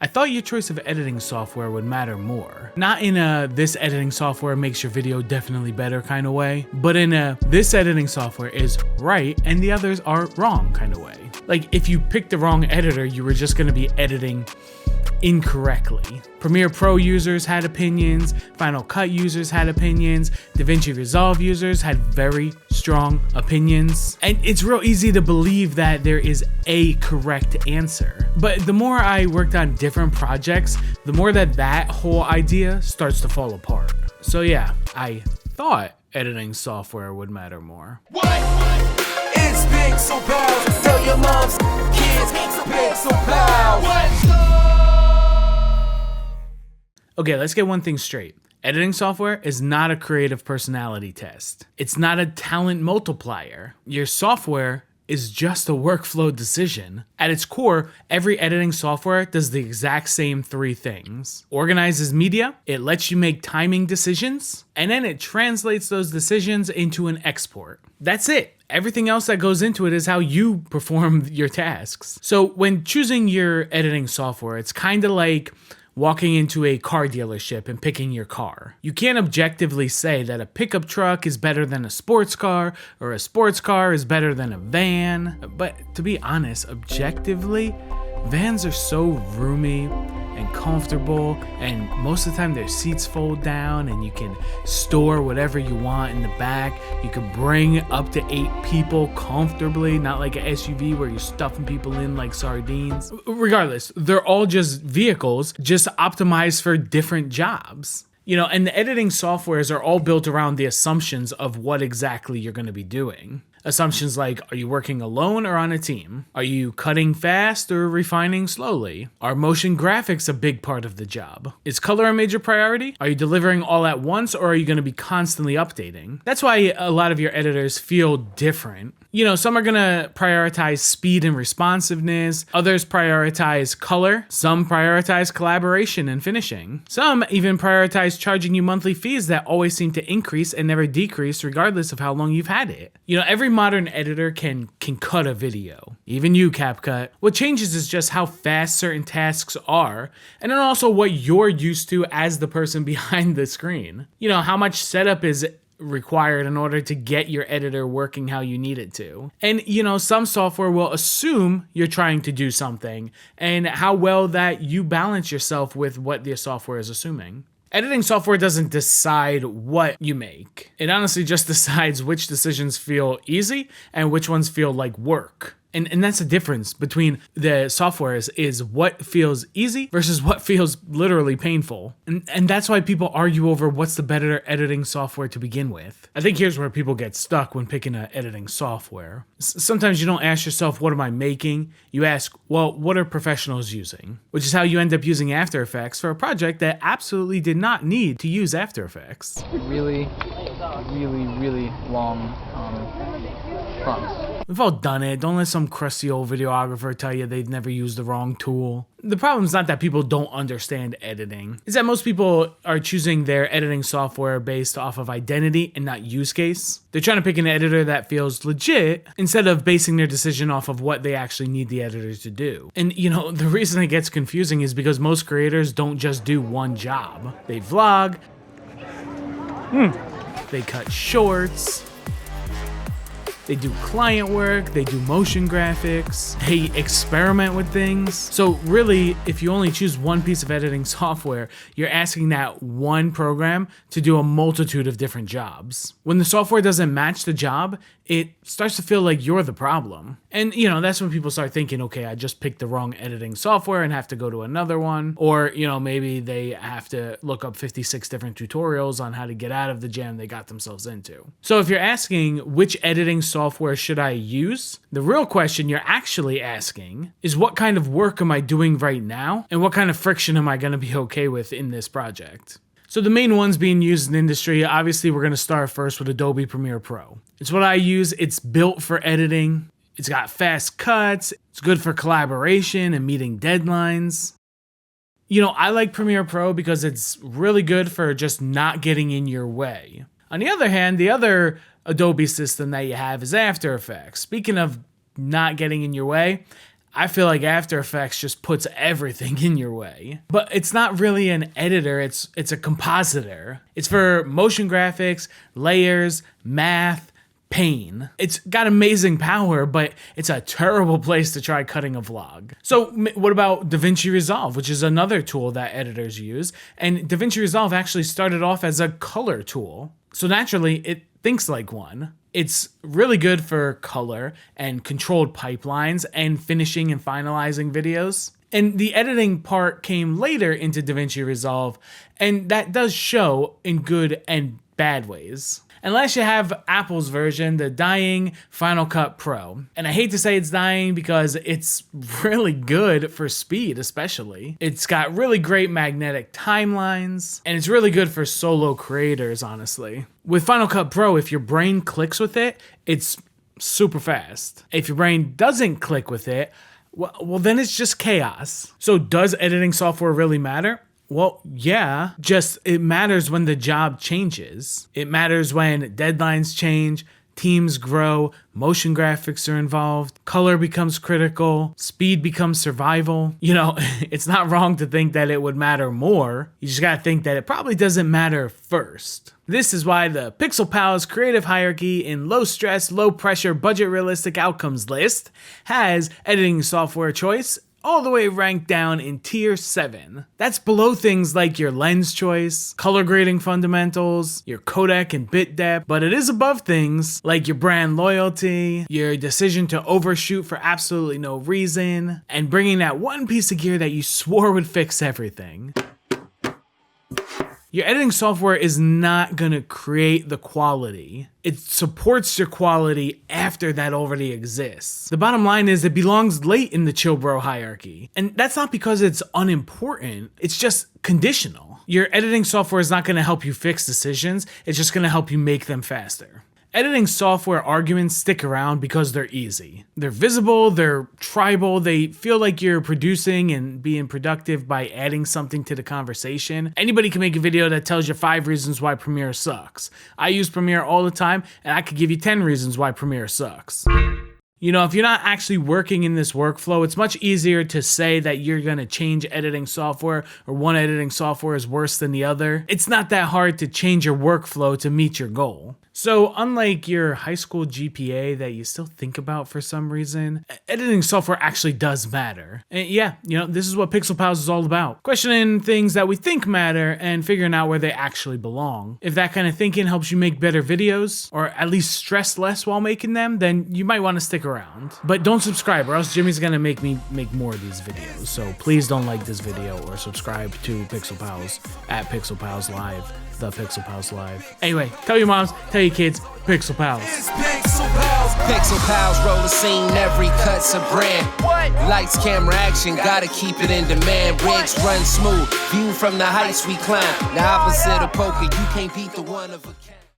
I thought your choice of editing software would matter more. Not in a this editing software makes your video definitely better kind of way, but in a this editing software is right and the others are wrong kind of way. Like if you picked the wrong editor, you were just gonna be editing incorrectly. Premiere Pro users had opinions, Final Cut users had opinions, DaVinci Resolve users had very strong opinions. And it's real easy to believe that there is a correct answer. But the more I worked on different projects, the more that whole idea starts to fall apart. So yeah, I thought editing software would matter more. What? It's big so proud. Tell your moms, kids, it's big so proud. What? Okay, let's get one thing straight. Editing software is not a creative personality test. It's not a talent multiplier. Your software is just a workflow decision. At its core, every editing software does the exact same three things. Organizes media, it lets you make timing decisions, and then it translates those decisions into an export. That's it. Everything else that goes into it is how you perform your tasks. So when choosing your editing software, it's kind of like walking into a car dealership and picking your car. You can't objectively say that a pickup truck is better than a sports car or a sports car is better than a van. But to be honest, objectively, vans are so roomy and comfortable, and most of the time their seats fold down and you can store whatever you want in the back. You can bring up to 8 people comfortably, not like an SUV where you're stuffing people in like sardines. Regardless, they're all just vehicles, just optimized for different jobs. You know, and the editing softwares are all built around the assumptions of what exactly you're going to be doing. Assumptions like, are you working alone or on a team? Are you cutting fast or refining slowly? Are motion graphics a big part of the job? Is color a major priority? Are you delivering all at once or are you going to be constantly updating? That's why a lot of your editors feel different. You know, some are going to prioritize speed and responsiveness. Others prioritize color. Some prioritize collaboration and finishing. Some even prioritize charging you monthly fees that always seem to increase and never decrease regardless of how long you've had it. You know, every modern editor can cut a video. Even you, CapCut. What changes is just how fast certain tasks are, and then also what you're used to as the person behind the screen. You know, how much setup is required in order to get your editor working how you need it to. And you know, some software will assume you're trying to do something and how well that you balance yourself with what the software is assuming. Editing software doesn't decide what you make. It honestly just decides which decisions feel easy and which ones feel like work. And that's the difference between the softwares is what feels easy versus what feels literally painful. And that's why people argue over what's the better editing software to begin with. I think here's where people get stuck when picking an editing software. Sometimes you don't ask yourself, what am I making? You ask, well, what are professionals using? Which is how you end up using After Effects for a project that absolutely did not need to use After Effects. Really long prompts. We've all done it. Don't let some crusty old videographer tell you they've never used the wrong tool. The problem is not that people don't understand editing. It's that most people are choosing their editing software based off of identity and not use case. They're trying to pick an editor that feels legit instead of basing their decision off of what they actually need the editor to do. And you know, the reason it gets confusing is because most creators don't just do one job. They vlog, they cut shorts, they do client work, they do motion graphics, they experiment with things. So really, if you only choose one piece of editing software, you're asking that one program to do a multitude of different jobs. When the software doesn't match the job, it starts to feel like you're the problem. And you know, that's when people start thinking, okay, I just picked the wrong editing software and have to go to another one. Or, you know, maybe they have to look up 56 different tutorials on how to get out of the jam they got themselves into. So if you're asking which editing software should I use, the real question you're actually asking is what kind of work am I doing right now? And what kind of friction am I going to be okay with in this project? So the main ones being used in the industry, obviously we're going to start first with Adobe Premiere Pro. It's what I use. It's built for editing. It's got fast cuts. It's good for collaboration and meeting deadlines. You know, I like Premiere Pro because it's really good for just not getting in your way. On the other hand, the other Adobe system that you have is After Effects. Speaking of not getting in your way, I feel like After Effects just puts everything in your way. But it's not really an editor, it's a compositor. It's for motion graphics, layers, math, pain. It's got amazing power, but it's a terrible place to try cutting a vlog. So what about DaVinci Resolve, which is another tool that editors use? And DaVinci Resolve actually started off as a color tool. So naturally, it thinks like one. It's really good for color and controlled pipelines and finishing and finalizing videos. And the editing part came later into DaVinci Resolve, and that does show in good and bad ways. Unless you have Apple's version, the dying Final Cut Pro. And I hate to say it's dying because it's really good for speed, especially. It's got really great magnetic timelines, and it's really good for solo creators, honestly. With Final Cut Pro, if your brain clicks with it, it's super fast. If your brain doesn't click with it, well, then it's just chaos. So does editing software really matter? Well, yeah, just it matters when the job changes. It matters when deadlines change, teams grow, motion graphics are involved, color becomes critical, speed becomes survival. You know, it's not wrong to think that it would matter more. You just gotta think that it probably doesn't matter first. This is why the Pixel Pals creative hierarchy in low stress, low pressure, budget realistic outcomes list has editing software choice all the way ranked down in tier 7. That's below things like your lens choice, color grading fundamentals, your codec and bit depth, but it is above things like your brand loyalty, your decision to overshoot for absolutely no reason, and bringing that one piece of gear that you swore would fix everything. Your editing software is not gonna create the quality. It supports your quality after that already exists. The bottom line is it belongs late in the chill bro hierarchy. And that's not because it's unimportant, it's just conditional. Your editing software is not gonna help you fix decisions, it's just gonna help you make them faster. Editing software arguments stick around because they're easy. They're visible, they're tribal, they feel like you're producing and being productive by adding something to the conversation. Anybody can make a video that tells you 5 reasons why Premiere sucks. I use Premiere all the time, and I could give you 10 reasons why Premiere sucks. You know, if you're not actually working in this workflow, it's much easier to say that you're gonna change editing software or one editing software is worse than the other. It's not that hard to change your workflow to meet your goal. So unlike your high school GPA that you still think about for some reason, editing software actually does matter. And yeah, you know, this is what Pixel Pals is all about. Questioning things that we think matter and figuring out where they actually belong. If that kind of thinking helps you make better videos, or at least stress less while making them, then you might want to stick around. But don't subscribe or else Jimmy's gonna make me make more of these videos. So please don't like this video or subscribe to Pixel Pals at Pixel Pals Live. The Pixel Pals Live. Anyway, tell your moms, tell your kids, Pixel Pals. It's Pixel Pals. Pixel Pals roll a scene, every cut's a brand. What? Lights, camera, action, gotta keep it in demand. Rigs run smooth, view from the heights we climb. The opposite of poker, you can't beat the one of a kind.